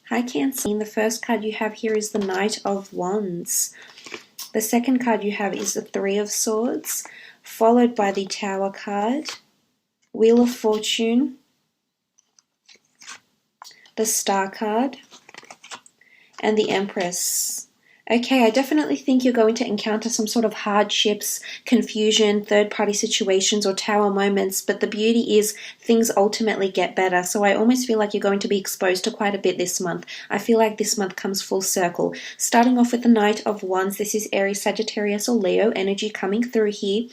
Hi Cancer. The first card you have here is the Knight of Wands. The second card you have is the Three of Swords, followed by the Tower card, Wheel of Fortune, the Star card, and the Empress. Okay, I definitely think you're going to encounter some sort of hardships, confusion, third-party situations, or tower moments, but the beauty is things ultimately get better. So I almost feel like you're going to be exposed to quite a bit this month. I feel like this month comes full circle. Starting off with the Knight of Wands, this is Aries, Sagittarius, or Leo energy coming through here.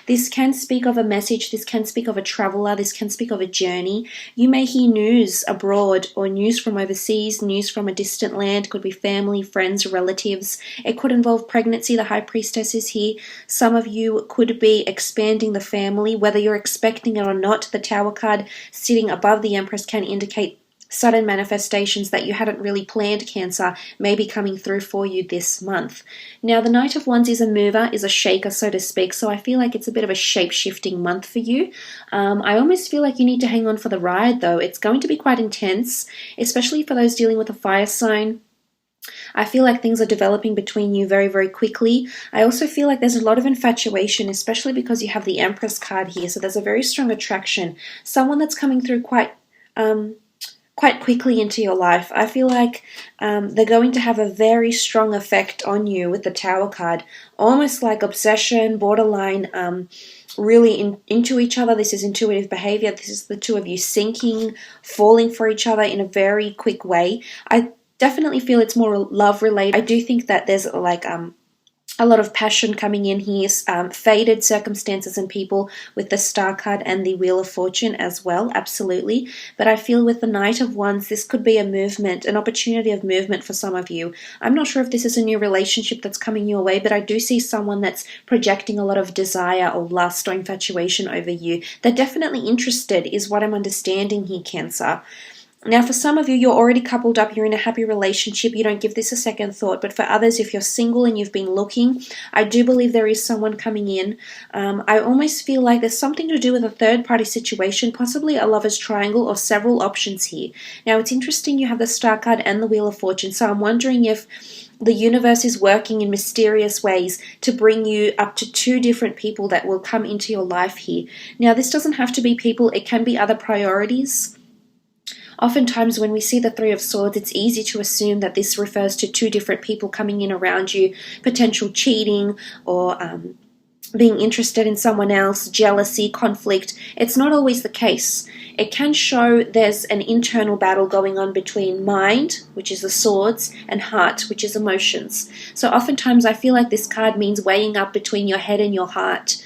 This can speak of a message, this can speak of a traveler, this can speak of a journey. You may hear news abroad or news from overseas, news from a distant land, could be family, friends, relatives. It could involve pregnancy. The High Priestess is here. Some of you could be expanding the family, whether you're expecting it or not. The Tower card sitting above the Empress can indicate sudden manifestations that you hadn't really planned, Cancer, may be coming through for you this month. Now, the Knight of Wands is a mover, is a shaker, so to speak, so I feel like it's a bit of a shape-shifting month for you. I almost feel like you need to hang on for the ride, though. It's going to be quite intense, especially for those dealing with a fire sign. I feel like things are developing between you very, very quickly. I also feel like there's a lot of infatuation, especially because you have the Empress card here. So there's a very strong attraction. Someone that's coming through quite quickly into your life. I feel like they're going to have a very strong effect on you with the Tower card. Almost like obsession, borderline, really into each other. This is intuitive behavior. This is the two of you syncing, falling for each other in a very quick way. I definitely feel it's more love related. I do think that there's like a lot of passion coming in here, faded circumstances and people with the Star card and the Wheel of Fortune as well, absolutely. But I feel with the Knight of Wands, this could be a movement, an opportunity of movement for some of you. I'm not sure if this is a new relationship that's coming your way, but I do see someone that's projecting a lot of desire or lust or infatuation over you. They're definitely interested, is what I'm understanding here, Cancer. Now, for some of you, you're already coupled up, you're in a happy relationship, you don't give this a second thought. But for others, if you're single and you've been looking, I do believe there is someone coming in. I almost feel like there's something to do with a third-party situation, possibly a lover's triangle or several options here. Now, it's interesting you have the Star card and the Wheel of Fortune, so I'm wondering if the universe is working in mysterious ways to bring you up to two different people that will come into your life here. Now, this doesn't have to be people, it can be other priorities. Oftentimes when we see the Three of Swords, it's easy to assume that this refers to two different people coming in around you, potential cheating or being interested in someone else, jealousy, conflict. It's not always the case. It can show there's an internal battle going on between mind, which is the swords, and heart, which is emotions. So oftentimes I feel like this card means weighing up between your head and your heart.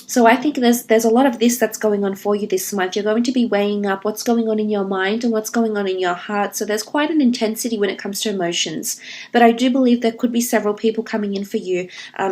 So I think there's a lot of this that's going on for you this month. You're going to be weighing up what's going on in your mind and what's going on in your heart. So there's quite an intensity when it comes to emotions. But I do believe there could be several people coming in for you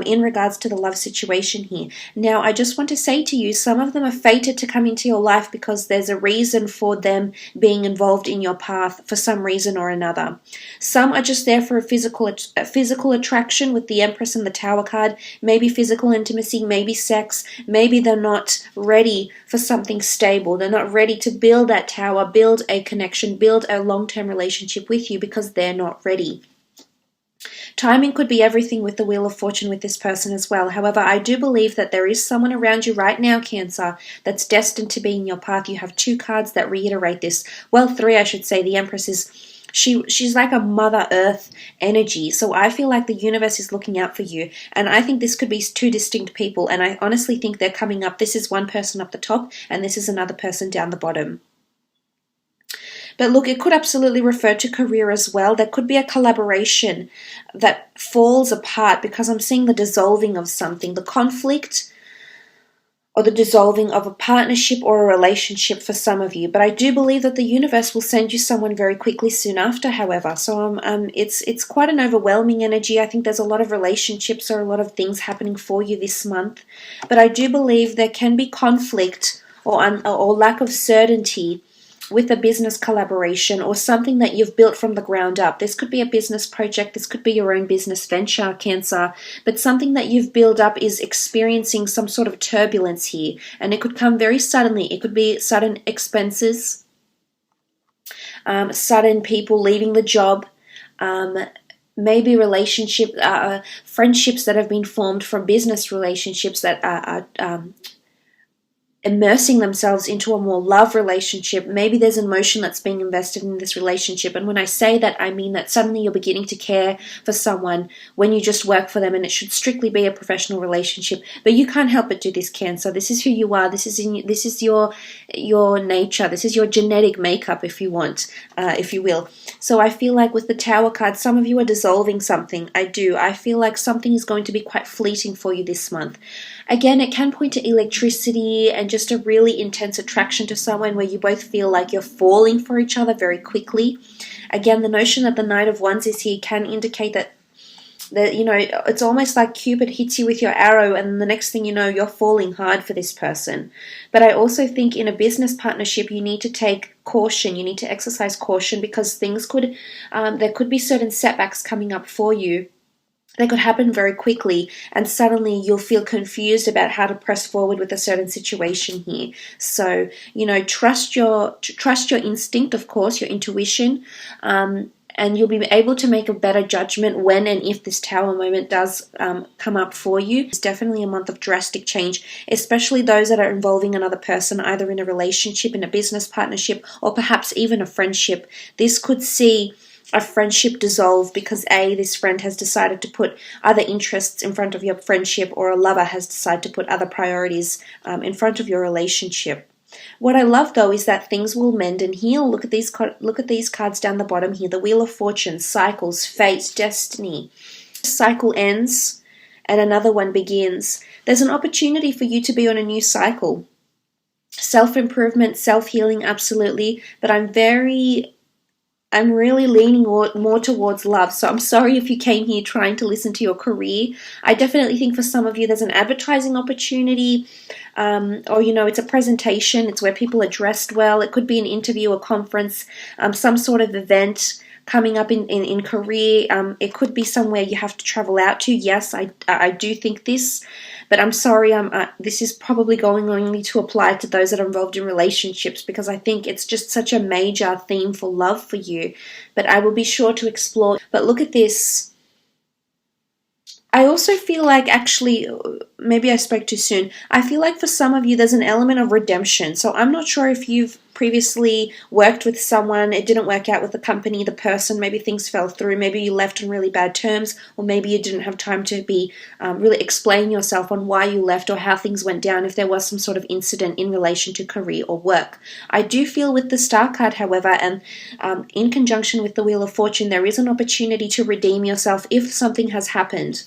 in regards to the love situation here. Now, I just want to say to you, some of them are fated to come into your life because there's a reason for them being involved in your path for some reason or another. Some are just there for a physical attraction with the Empress and the Tower card, maybe physical intimacy, maybe sex. Maybe they're not ready for something stable. They're not ready to build that tower, build a connection, build a long-term relationship with you because they're not ready. Timing could be everything with the Wheel of Fortune with this person as well. However, I do believe that there is someone around you right now, Cancer, that's destined to be in your path. You have two cards that reiterate this. Well, three, I should say. The Empress is... She's like a Mother Earth energy, so I feel like the universe is looking out for you, and I think this could be two distinct people, and I honestly think they're coming up. This is one person up the top, and this is another person down the bottom. But look, it could absolutely refer to career as well. There could be a collaboration that falls apart because I'm seeing the dissolving of something, the conflict, or the dissolving of a partnership or a relationship for some of you. But I do believe that the universe will send you someone very quickly soon after, however. So it's quite an overwhelming energy. I think there's a lot of relationships or a lot of things happening for you this month. But I do believe there can be conflict or lack of certainty with a business collaboration or something that you've built from the ground up. This could be a business project, this could be your own business venture, Cancer, but something that you've built up is experiencing some sort of turbulence here, and it could come very suddenly. It could be sudden expenses. sudden people leaving the job, maybe friendships that have been formed from business relationships that are immersing themselves into a more love relationship. Maybe there's emotion that's being invested in this relationship. And when I say that, I mean that suddenly you're beginning to care for someone when you just work for them, and it should strictly be a professional relationship. But you can't help but do this, Cancer. This is who you are. This is your nature. This is your genetic makeup, if you want, if you will. So I feel like with the Tower card, some of you are dissolving something. I feel like something is going to be quite fleeting for you this month. Again, it can point to electricity and just a really intense attraction to someone where you both feel like you're falling for each other very quickly. Again, the notion that the Knight of Wands is here can indicate that it's almost like Cupid hits you with your arrow, and the next thing you know, you're falling hard for this person. But I also think in a business partnership, you need to take caution. You need to exercise caution, because there could be certain setbacks coming up for you. They could happen very quickly, and suddenly you'll feel confused about how to press forward with a certain situation here. So, trust your instinct, of course, your intuition, and you'll be able to make a better judgment when and if this Tower moment does come up for you. It's definitely a month of drastic change, especially those that are involving another person, either in a relationship, in a business partnership, or perhaps even a friendship. This could see a friendship dissolve because this friend has decided to put other interests in front of your friendship, or a lover has decided to put other priorities in front of your relationship. What I love, though, is that things will mend and heal. Look at these cards down the bottom here. The Wheel of Fortune, cycles, fate, destiny. Cycle ends and another one begins. There's an opportunity for you to be on a new cycle. Self-improvement, self-healing, absolutely. But I'm really leaning more towards love. So I'm sorry if you came here trying to listen to your career. I definitely think for some of you there's an advertising opportunity, or it's a presentation. It's where people are dressed well. It could be an interview, a conference, some sort of event coming up in career. It could be somewhere you have to travel out to. Yes, I do think this. But I'm sorry, this is probably going only to apply to those that are involved in relationships, because I think it's just such a major theme for love for you. But I will be sure to explore. But look at this. I also feel like, actually, maybe I spoke too soon. I feel like for some of you, there's an element of redemption. So I'm not sure if you've previously worked with someone, it didn't work out with the company, the person, maybe things fell through, maybe you left on really bad terms, or maybe you didn't have time to really explain yourself on why you left or how things went down, if there was some sort of incident in relation to career or work. I do feel with the Star card, however, and in conjunction with the Wheel of Fortune, there is an opportunity to redeem yourself if something has happened.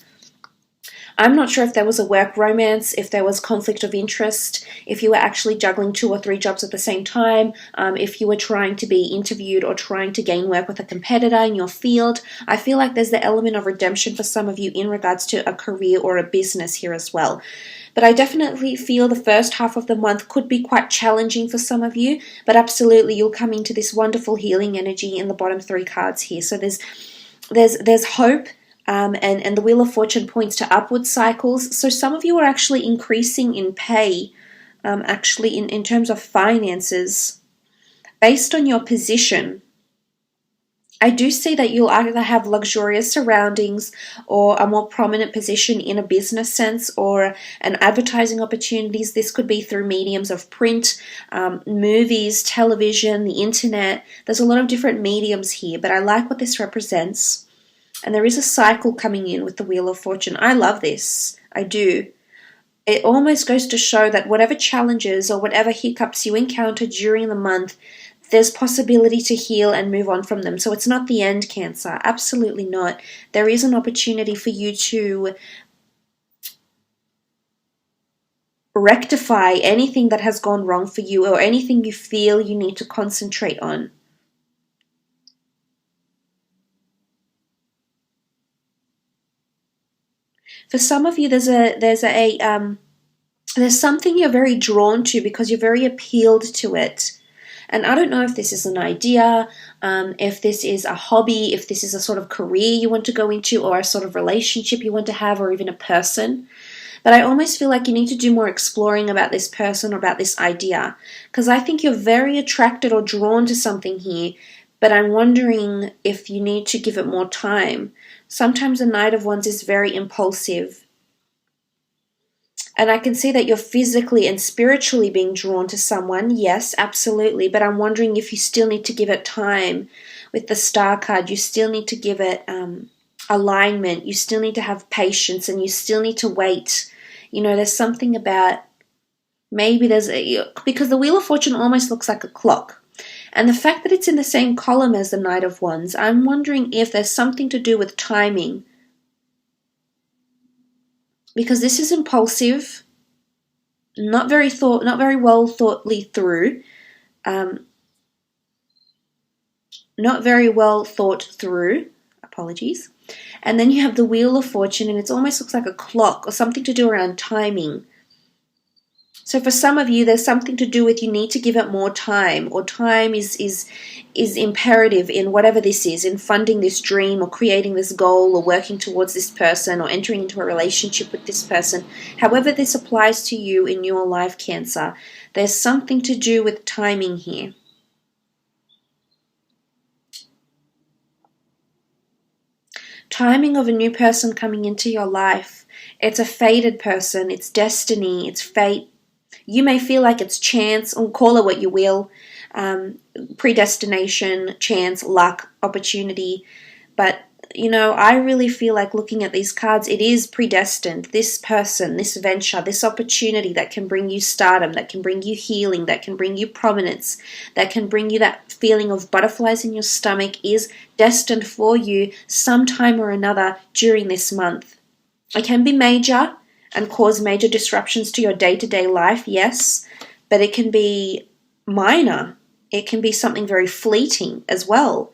I'm not sure if there was a work romance, if there was conflict of interest, if you were actually juggling 2 or 3 jobs at the same time, if you were trying to be interviewed or trying to gain work with a competitor in your field. I feel like there's the element of redemption for some of you in regards to a career or a business here as well. But I definitely feel the first half of the month could be quite challenging for some of you, but absolutely you'll come into this wonderful healing energy in the bottom 3 cards here. So there's hope. And the Wheel of Fortune points to upward cycles. So some of you are actually increasing in pay, actually in terms of finances, based on your position. I do see that you'll either have luxurious surroundings or a more prominent position in a business sense, or an advertising opportunities. This could be through mediums of print, movies, television, the internet. There's a lot of different mediums here, but I like what this represents. And there is a cycle coming in with the Wheel of Fortune. I love this. I do. It almost goes to show that whatever challenges or whatever hiccups you encounter during the month, there's possibility to heal and move on from them. So it's not the end, Cancer. Absolutely not. There is an opportunity for you to rectify anything that has gone wrong for you, or anything you feel you need to concentrate on. For some of you, there's something you're very drawn to because you're very appealed to it. And I don't know if this is an idea, if this is a hobby, if this is a sort of career you want to go into, or a sort of relationship you want to have, or even a person. But I almost feel like you need to do more exploring about this person or about this idea, because I think you're very attracted or drawn to something here, but I'm wondering if you need to give it more time. Sometimes the Knight of Wands is very impulsive. And I can see that you're physically and spiritually being drawn to someone. Yes, absolutely. But I'm wondering if you still need to give it time. With the Star card, you still need to give it alignment. You still need to have patience, and you still need to wait. You know, there's something about, maybe because the Wheel of Fortune almost looks like a clock. And the fact that it's in the same column as the Knight of Wands, I'm wondering if there's something to do with timing. Because this is impulsive, not very well through, not very well thought through. Apologies. And then you have the Wheel of Fortune, and it almost looks like a clock or something to do around timing. So for some of you, there's something to do with you need to give it more time, or time is imperative in whatever this is, in funding this dream or creating this goal or working towards this person or entering into a relationship with this person. However this applies to you in your life, Cancer, there's something to do with timing here. Timing of a new person coming into your life. It's a fated person, it's destiny, it's fate. You may feel like it's chance, or call it what you will, predestination, chance, luck, opportunity. But, you know, I really feel like looking at these cards, it is predestined. This person, this venture, this opportunity that can bring you stardom, that can bring you healing, that can bring you prominence, that can bring you that feeling of butterflies in your stomach, is destined for you sometime or another during this month. It can be major and cause major disruptions to your day-to-day life, yes, but it can be minor. It can be something very fleeting as well,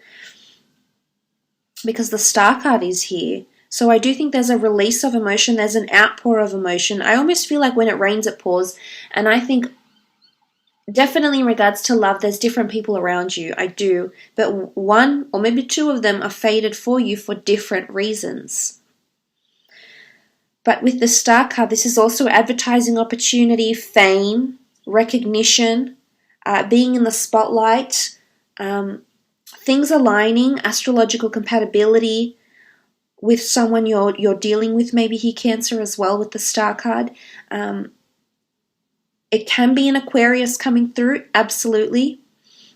because the Star card is here. So I do think there's a release of emotion, there's an outpour of emotion. I almost feel like when it rains, it pours, and I think definitely in regards to love, there's different people around you, I do, but one or maybe two of them are fated for you for different reasons. But with the Star card, this is also advertising opportunity, fame, recognition, being in the spotlight, things aligning, astrological compatibility with someone you're dealing with, maybe here, Cancer, as well, with the Star card. It can be an Aquarius coming through, absolutely,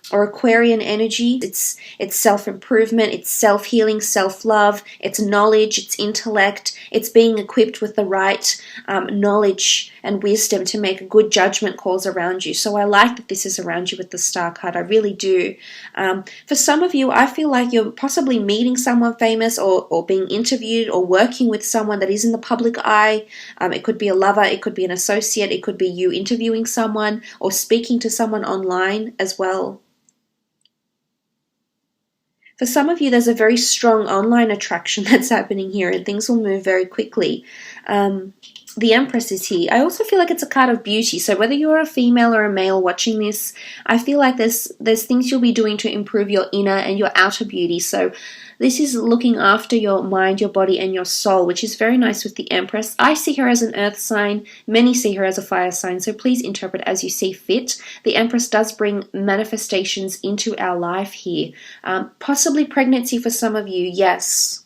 or Aquarian energy. It's self-improvement, it's self-healing, self-love, it's knowledge, it's intellect, it's being equipped with the right knowledge and wisdom to make good judgment calls around you. So I like that this is around you with the Star card, I really do. For some of you, I feel like you're possibly meeting someone famous, or being interviewed, or working with someone that is in the public eye. It could be a lover, it could be an associate, it could be you interviewing someone or speaking to someone online as well. For some of you, there's a very strong online attraction that's happening here, and things will move very quickly. The Empress is here. I also feel like it's a card of beauty. So whether you're a female or a male watching this, I feel like there's things you'll be doing to improve your inner and your outer beauty. So this is looking after your mind, your body, and your soul, which is very nice with the Empress. I see her as an earth sign. Many see her as a fire sign, so please interpret as you see fit. The Empress does bring manifestations into our life here. Possibly pregnancy for some of you, yes.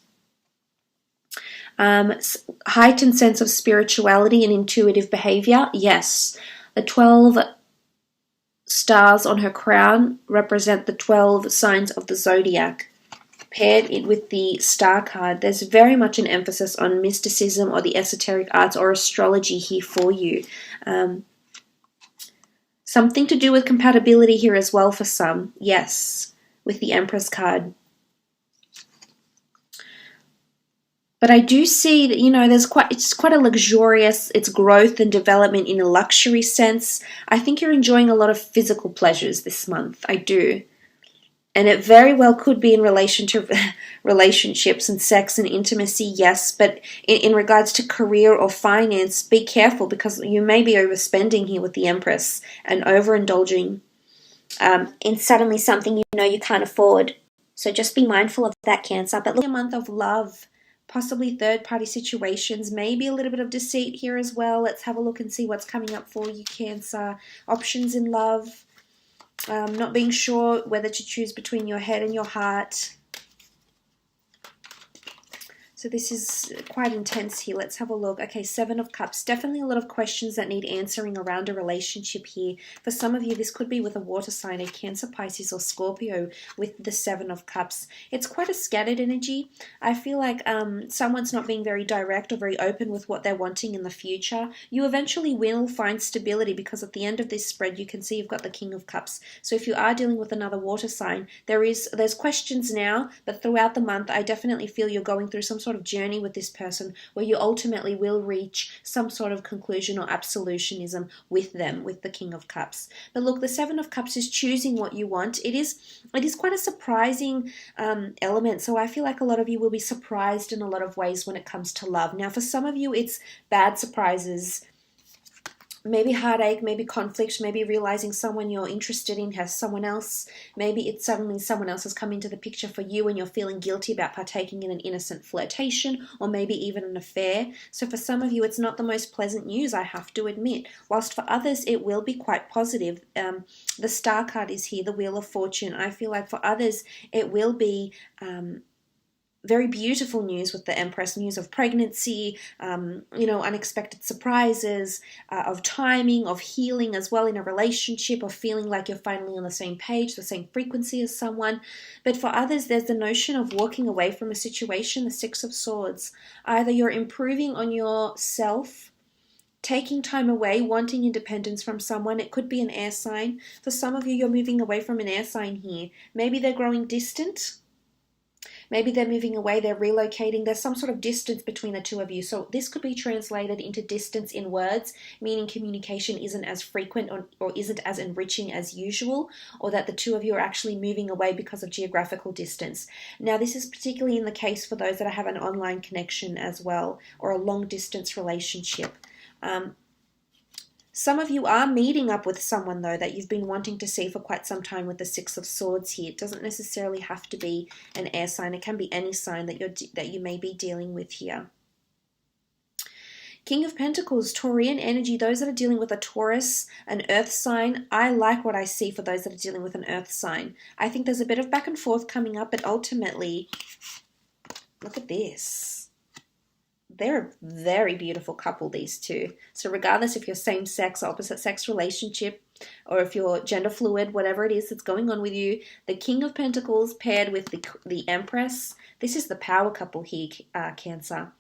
Heightened sense of spirituality and intuitive behavior, yes. The 12 stars on her crown represent the 12 signs of the zodiac. Paired it with the Star card, there's very much an emphasis on mysticism or the esoteric arts or astrology here for you. Something to do with compatibility here as well for some, yes, with the Empress card. But I do see that, you know, it's quite a luxurious, it's growth and development in a luxury sense. I think you're enjoying a lot of physical pleasures this month. I do. And it very well could be in relation to relationships and sex and intimacy, yes. But in regards to career or finance, be careful, because you may be overspending here with the Empress and overindulging in suddenly something you know you can't afford. So just be mindful of that, Cancer. But look, a month of love, possibly third-party situations, maybe a little bit of deceit here as well. Let's have a look and see what's coming up for you, Cancer. Options in love, not being sure whether to choose between your head and your heart. So this is quite intense here. Let's have a look. Okay, Seven of Cups. Definitely a lot of questions that need answering around a relationship here. For some of you, this could be with a water sign, a Cancer, Pisces, or Scorpio with the Seven of Cups. It's quite a scattered energy. I feel like someone's not being very direct or very open with what they're wanting in the future. You eventually will find stability because at the end of this spread, you can see you've got the King of Cups. So if you are dealing with another water sign, there's questions now, but throughout the month, I definitely feel you're going through some sort of journey with this person where you ultimately will reach some sort of conclusion or absolutionism with them, with the King of Cups. But look, the Seven of Cups is choosing what you want. It is quite a surprising element. So I feel like a lot of you will be surprised in a lot of ways when it comes to love. Now, for some of you, it's bad surprises. Maybe heartache, maybe conflict, maybe realizing someone you're interested in has someone else. Maybe it's suddenly someone else has come into the picture for you and you're feeling guilty about partaking in an innocent flirtation or maybe even an affair. So for some of you, it's not the most pleasant news, I have to admit. Whilst for others, it will be quite positive. The Star card is here, the Wheel of Fortune. I feel like for others, it will be very beautiful news with the Empress, news of pregnancy, unexpected surprises, of timing, of healing as well in a relationship, of feeling like you're finally on the same page, the same frequency as someone. But for others, there's the notion of walking away from a situation, the Six of Swords. Either you're improving on yourself, taking time away, wanting independence from someone. It could be an air sign. For some of you, you're moving away from an air sign here. Maybe they're growing distant. Maybe they're moving away, they're relocating. There's some sort of distance between the two of you. So this could be translated into distance in words, meaning communication isn't as frequent or isn't as enriching as usual, or that the two of you are actually moving away because of geographical distance. Now, this is particularly in the case for those that have an online connection as well, or a long distance relationship. Some of you are meeting up with someone, though, that you've been wanting to see for quite some time with the Six of Swords here. It doesn't necessarily have to be an air sign. It can be any sign that you may be dealing with here. King of Pentacles, Taurian energy, those that are dealing with a Taurus, an earth sign. I like what I see for those that are dealing with an earth sign. I think there's a bit of back and forth coming up, but ultimately, look at this. They're a very beautiful couple, these two. So regardless if you're same-sex, opposite-sex relationship, or if you're gender fluid, whatever it is that's going on with you, the King of Pentacles paired with the Empress, this is the power couple here, Cancer.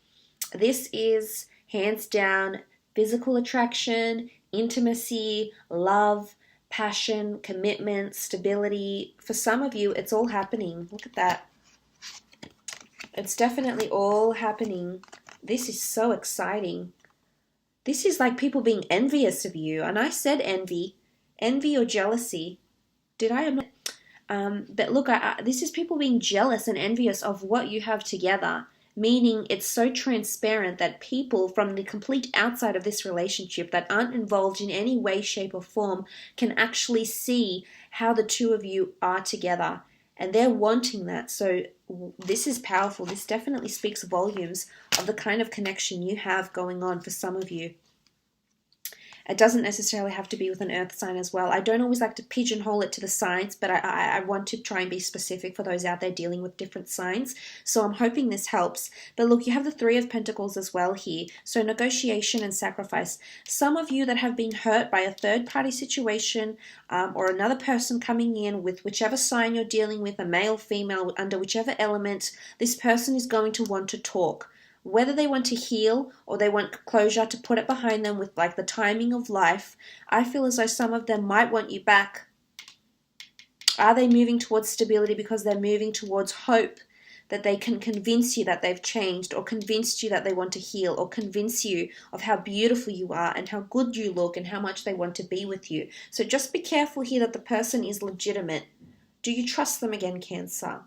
This is, hands down, physical attraction, intimacy, love, passion, commitment, stability. For some of you, it's all happening. Look at that. It's definitely all happening. This is so exciting. This is like people being envious of you. And I said envy or jealousy. Did I? But look, this is people being jealous and envious of what you have together. Meaning it's so transparent that people from the complete outside of this relationship that aren't involved in any way, shape, or form can actually see how the two of you are together. And they're wanting that. So this is powerful. This definitely speaks volumes of the kind of connection you have going on for some of you. It doesn't necessarily have to be with an earth sign as well. I don't always like to pigeonhole it to the signs, but I want to try and be specific for those out there dealing with different signs. So I'm hoping this helps. But look, you have the Three of Pentacles as well here. So negotiation and sacrifice. Some of you that have been hurt by a third-party situation or another person coming in with whichever sign you're dealing with, a male, female, under whichever element, this person is going to want to talk. Whether they want to heal or they want closure to put it behind them with like the timing of life, I feel as though some of them might want you back. Are they moving towards stability because they're moving towards hope that they can convince you that they've changed, or convince you that they want to heal, or convince you of how beautiful you are and how good you look and how much they want to be with you? So just be careful here that the person is legitimate. Do you trust them again, Cancer?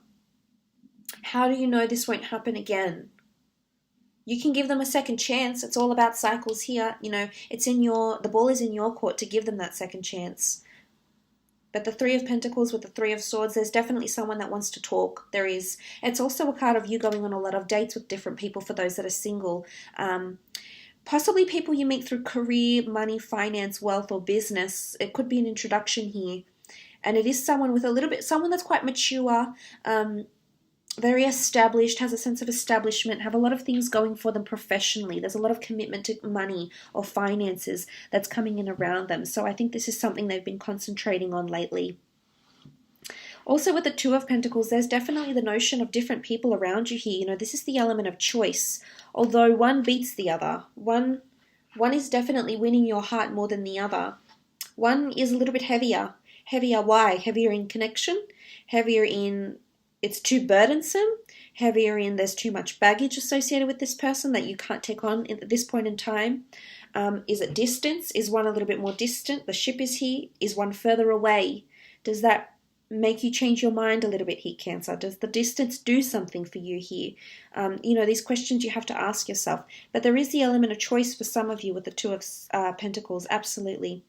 How do you know this won't happen again? You can give them a second chance. It's all about cycles here. You know, the ball is in your court to give them that second chance. But the Three of Pentacles with the Three of Swords, there's definitely someone that wants to talk. There is. It's also a card of you going on a lot of dates with different people for those that are single. Possibly people you meet through career, money, finance, wealth, or business. It could be an introduction here. And it is someone with a little bit, someone that's quite mature, very established, has a sense of establishment, have a lot of things going for them professionally. There's a lot of commitment to money or finances that's coming in around them. So I think this is something they've been concentrating on lately. Also with the Two of Pentacles, there's definitely the notion of different people around you here. You know, this is the element of choice. Although one beats the other. One is definitely winning your heart more than the other. One is a little bit heavier. Heavier why? Heavier in connection. Heavier in it's too burdensome. Heavier in there's too much baggage associated with this person that you can't take on at this point in time. Is it distance? Is one a little bit more distant? The ship is here. Is one further away? Does that make you change your mind a little bit here, Cancer? Does the distance do something for you here? You know, these questions you have to ask yourself. But there is the element of choice for some of you with the Two of Pentacles, absolutely.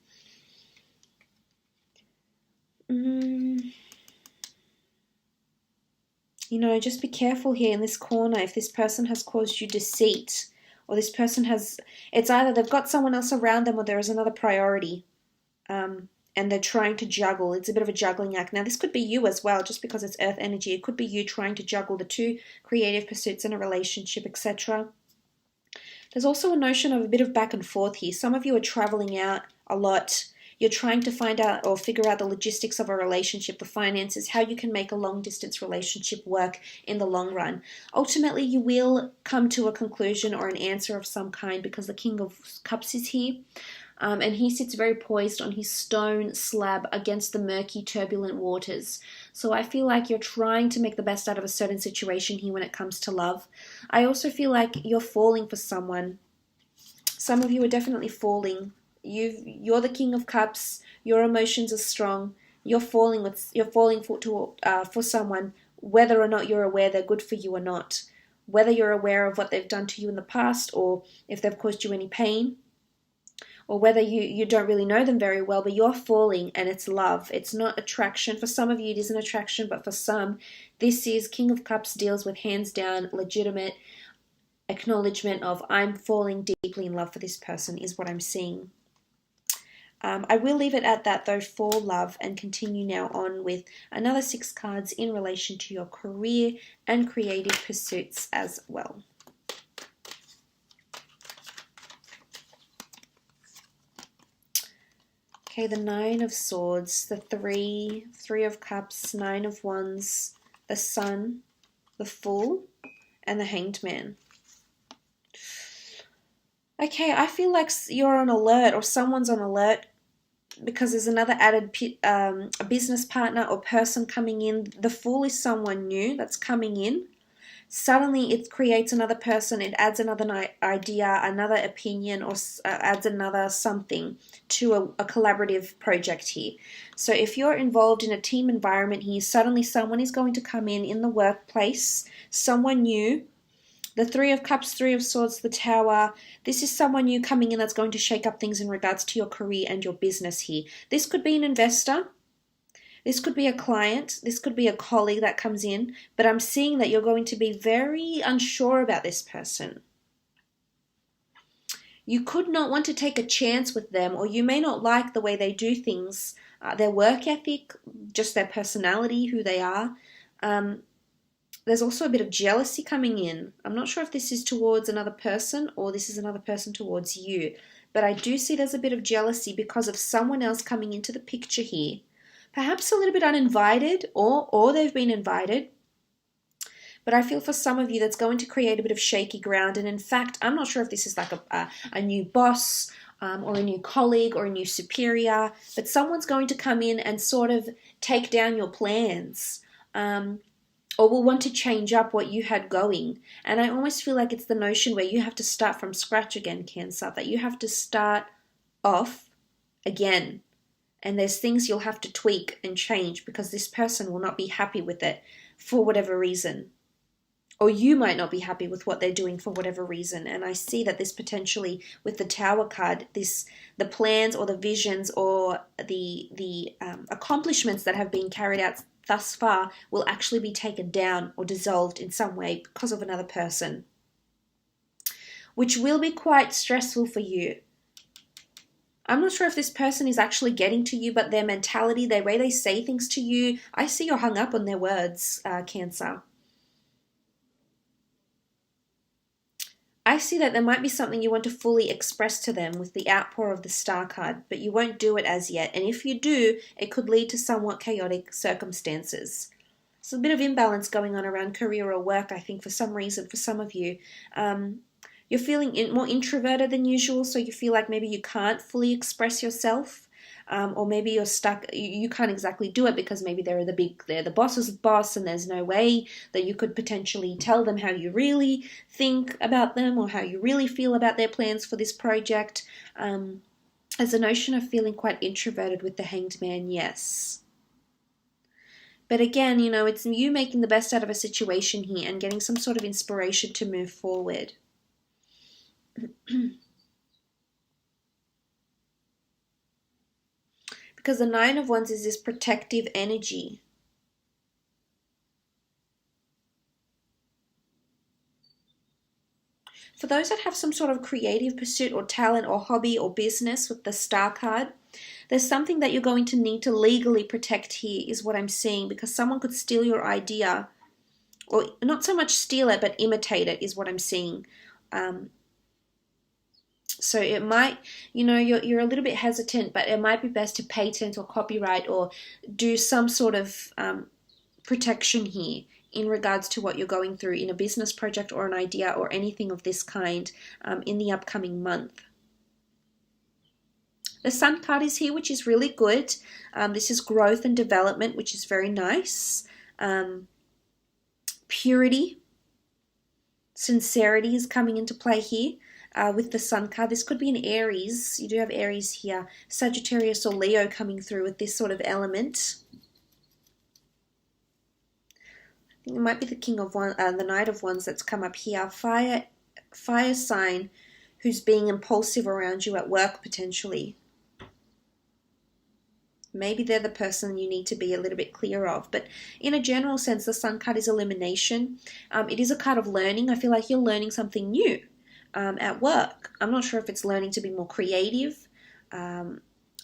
You know, just be careful here in this corner if this person has caused you deceit, or this person has, it's either they've got someone else around them or there is another priority. And they're trying to juggle. It's a bit of a juggling act. Now, this could be you as well, just because it's earth energy. It could be you trying to juggle the two creative pursuits in a relationship, etc. There's also a notion of a bit of back and forth here. Some of you are traveling out a lot. You're trying to find out or figure out the logistics of a relationship, the finances, how you can make a long-distance relationship work in the long run. Ultimately, you will come to a conclusion or an answer of some kind because the King of Cups is here. And he sits very poised on his stone slab against the murky, turbulent waters. So I feel like you're trying to make the best out of a certain situation here when it comes to love. I also feel like you're falling for someone. Some of you are definitely falling. You're the King of Cups. Your emotions are strong. You're falling for someone, whether or not you're aware they're good for you or not. Whether you're aware of what they've done to you in the past or if they've caused you any pain. Or whether you don't really know them very well, but you're falling and it's love. It's not attraction. For some of you, it is an attraction, but for some, this is King of Cups deals with hands down, legitimate acknowledgement of I'm falling deeply in love for this person is what I'm seeing. I will leave it at that though for love and continue now on with another 6 cards in relation to your career and creative pursuits as well. Okay, the 9 of Swords, the 3 of Cups, 9 of Wands, the Sun, the Fool, and the Hanged Man. Okay, I feel like you're on alert or someone's on alert because there's another added a business partner or person coming in. The Fool is someone new that's coming in. Suddenly it creates another person, it adds another idea, another opinion, or adds another something to a collaborative project here. So if you're involved in a team environment here, suddenly someone is going to come in the workplace, someone new. The 3 of Cups, 3 of Swords, the Tower. This is someone new coming in that's going to shake up things in regards to your career and your business here. This could be an investor. This could be a client, this could be a colleague that comes in, but I'm seeing that you're going to be very unsure about this person. You could not want to take a chance with them, or you may not like the way they do things, their work ethic, just their personality, who they are. There's also a bit of jealousy coming in. I'm not sure if this is towards another person or this is another person towards you, but I do see there's a bit of jealousy because of someone else coming into the picture here. Perhaps a little bit uninvited or they've been invited. But I feel for some of you that's going to create a bit of shaky ground. And in fact, I'm not sure if this is like a new boss or a new colleague or a new superior. But someone's going to come in and sort of take down your plans. Or will want to change up what you had going. And I almost feel like it's the notion where you have to start from scratch again, Cancer. That you have to start off again. And there's things you'll have to tweak and change because this person will not be happy with it for whatever reason. or you might not be happy with what they're doing for whatever reason. And I see that this potentially, with the Tower card, the plans or the visions or the accomplishments that have been carried out thus far will actually be taken down or dissolved in some way because of another person, which will be quite stressful for you. I'm not sure if this person is actually getting to you, but their mentality, the way they say things to you, I see you're hung up on their words, Cancer. I see that there might be something you want to fully express to them with the outpour of the Star card, but you won't do it as yet. And if you do, it could lead to somewhat chaotic circumstances. So a bit of imbalance going on around career or work, I think, for some reason, for some of you. You're feeling more introverted than usual, so you feel like maybe you can't fully express yourself. Or maybe you're stuck, you can't exactly do it because maybe they're the boss's boss and there's no way that you could potentially tell them how you really think about them or how you really feel about their plans for this project. There's a notion of feeling quite introverted with the Hanged Man, yes. But again, it's you making the best out of a situation here and getting some sort of inspiration to move forward. Because the Nine of Wands is this protective energy. For those that have some sort of creative pursuit or talent or hobby or business with the Star card, there's something that you're going to need to legally protect here, is what I'm seeing, because someone could steal your idea, or not so much steal it, but imitate it, is what I'm seeing. So it might, you're a little bit hesitant, but it might be best to patent or copyright or do some sort of protection here in regards to what you're going through in a business project or an idea or anything of this kind in the upcoming month. The Sun card is here, which is really good. This is growth and development, which is very nice. Purity, sincerity is coming into play here. With the Sun card. This could be an Aries. You do have Aries here. Sagittarius or Leo coming through with this sort of element. I think it might be the the Knight of Wands that's come up here. Fire sign who's being impulsive around you at work potentially. Maybe they're the person you need to be a little bit clear of. But in a general sense, the Sun card is elimination. It is a card of learning. I feel like you're learning something new. At work. I'm not sure if it's learning to be more creative,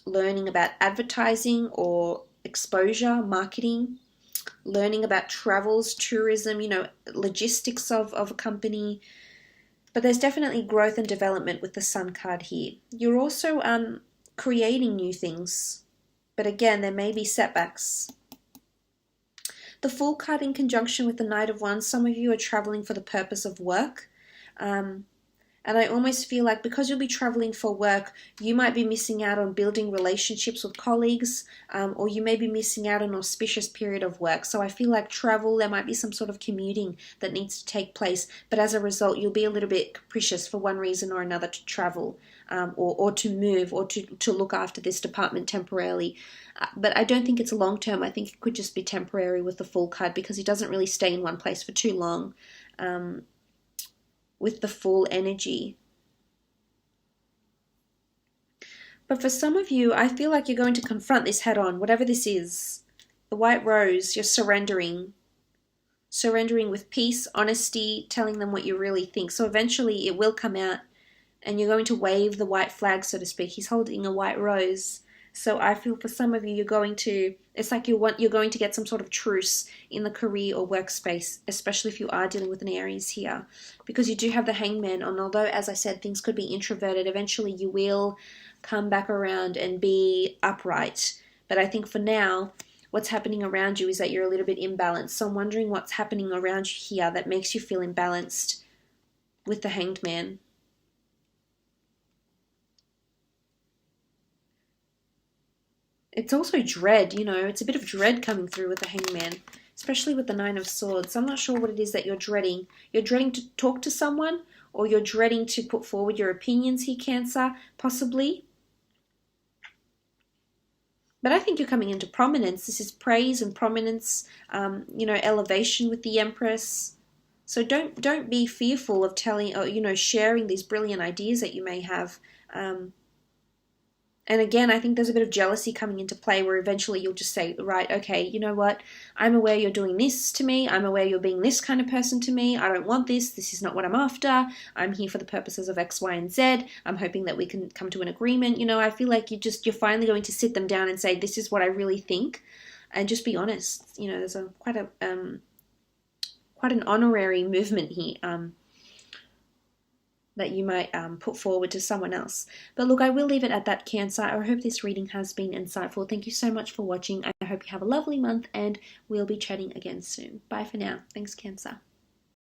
learning about advertising or exposure, marketing, learning about travels, tourism, logistics of a company. But there's definitely growth and development with the Sun card here. You're also creating new things, but again, there may be setbacks. The Fool card in conjunction with the Knight of Wands, some of you are traveling for the purpose of work. And I almost feel like because you'll be traveling for work, you might be missing out on building relationships with colleagues, or you may be missing out on an auspicious period of work. So I feel like travel, there might be some sort of commuting that needs to take place. But as a result, you'll be a little bit capricious for one reason or another to travel, or to move, or to look after this department temporarily. But I don't think it's long term. I think it could just be temporary with the Fool card, because he doesn't really stay in one place for too long. With the Fool energy. But for some of you, I feel like you're going to confront this head on, whatever this is. The White Rose, you're surrendering. Surrendering with peace, honesty, telling them what you really think. So eventually it will come out and you're going to wave the white flag, so to speak. He's holding a white rose. So I feel for some of you, it's like you're going to get some sort of truce in the career or workspace, especially if you are dealing with an Aries here, because you do have the Hangman. And although, as I said, things could be introverted, eventually you will come back around and be upright. But I think for now, what's happening around you is that you're a little bit imbalanced. So I'm wondering what's happening around you here that makes you feel imbalanced with the Hanged Man. It's also dread, it's a bit of dread coming through with the Hangman, especially with the Nine of Swords. I'm not sure what it is that you're dreading. You're dreading to talk to someone, or you're dreading to put forward your opinions here, Cancer, possibly. But I think you're coming into prominence. This is praise and prominence, elevation with the Empress. So don't be fearful of telling, or sharing these brilliant ideas that you may have. And again, I think there's a bit of jealousy coming into play where eventually you'll just say, right, okay, you know what? I'm aware you're doing this to me. I'm aware you're being this kind of person to me. I don't want this. This is not what I'm after. I'm here for the purposes of X, Y, and Z. I'm hoping that we can come to an agreement. I feel like you're finally going to sit them down and say, this is what I really think, and just be honest. There's quite an honorary movement here. That you might put forward to someone else. But look, I will leave it at that, Cancer. I hope this reading has been insightful. Thank you so much for watching. I hope you have a lovely month, and we'll be chatting again soon. Bye for now. Thanks, Cancer.